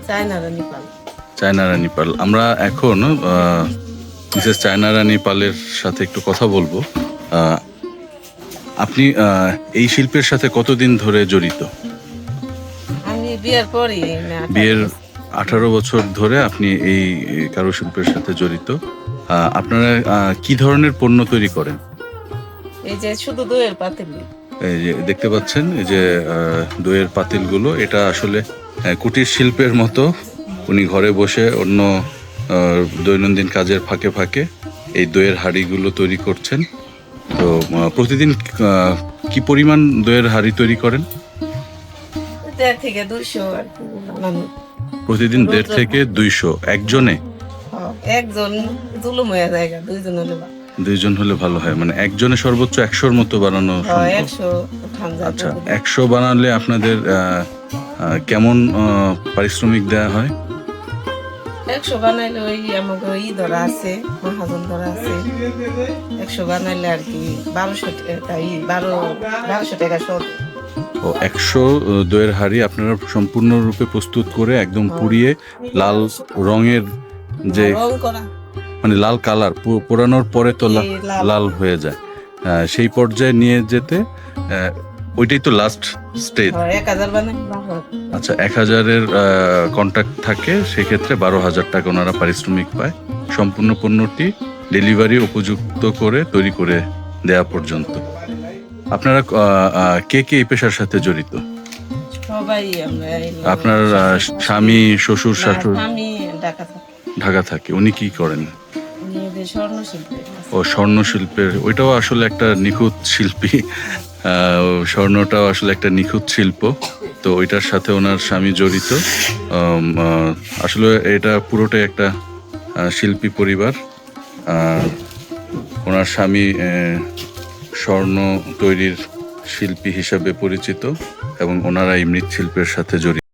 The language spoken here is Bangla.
চায়না রানী পাল। চায়না রানী পাল। আমরা এখন মিসেস চায়না রানী পালের সাথে একটু কথা বলবো। আপনি এই শিল্পের সাথে কতদিন ধরে জড়িত? আমি বিয়ের পরই বিয়ের 18 বছর ধরে আপনি এই কারুশিল্পের সাথে জড়িত। আপনারা কি ধরনের পণ্য তৈরি করেন? এই যে শুধু দইয়ের পাতিল। এই যে দেখতে পাচ্ছেন, এই যে দইয়ের পাতিলগুলো, এটা আসলে কুটির শিল্পের মতো। উনি ঘরে বসে অন্য দৈনন্দিন কাজের ফাঁকে ফাঁকে এই দইয়ের হাঁড়িগুলো তৈরি করছেন। তো প্রতিদিন কি পরিমাণ দইয়ের হাঁড়ি তৈরি করেন? 1.5 থেকে 200 আর কি বানানো। প্রতিদিন 1.5 থেকে 200 একজনে? একজন জুলুম হয়ে যায়, দুইজন হলে দুইজন হলে ভালো হয়, মানে একজনে সর্বোচ্চ 100-র মতো বানানো সম্ভব। 100 আচ্ছা, 100 বানালে আপনাদের কেমন পারিশ্রমিক দেওয়া হয়? 100 বানাইলে ওই আমাকে ধরা আছে, মহাজন ধরা আছে। 100 বানাইলে আর কি 1200 টাকা, 1200 টাকা সব। ও, 100 দইয়ের হাঁড়ি আপনারা সম্পূর্ণরূপে প্রস্তুত করে একদম পুড়িয়ে লাল রঙের, যে রং করা, মানে লাল কালার, পোড়ানোর পরে তো লাল হয়ে যায়, সেই পর্যায়ে নিয়ে যেতে ওইটাই তো লাস্ট স্টেজ। 1000 বানাই। আচ্ছা, 1000-এর কন্ট্রাক্ট থাকে, সেক্ষেত্রে 12,000 টাকা ওনারা পারিশ্রমিক পায় সম্পূর্ণ পণ্যটি ডেলিভারি উপযুক্ত করে তৈরি করে দেয়া পর্যন্ত। আপনারা কে কে এই পেশার সাথে জড়িত? সবাই আমরা। আপনার স্বামী, শ্বশুর, শাশুড়? আমি ঢাকা থাকে। উনি কি করেন? স্বর্ণ শিল্পে। ও, স্বর্ণ শিল্পের। ওইটাও আসলে একটা নিখুঁত শিল্পী। স্বর্ণটাও আসলে একটা নিখুঁত শিল্প। তো ওইটার সাথে ওনার স্বামী জড়িত। আসলে এটা পুরোটাই একটা শিল্পী পরিবার। ওনার স্বামী স্বর্ণ তৈরির শিল্পী হিসাবে পরিচিত এবং ওনারা এই মৃৎশিল্পের সাথে জড়িত।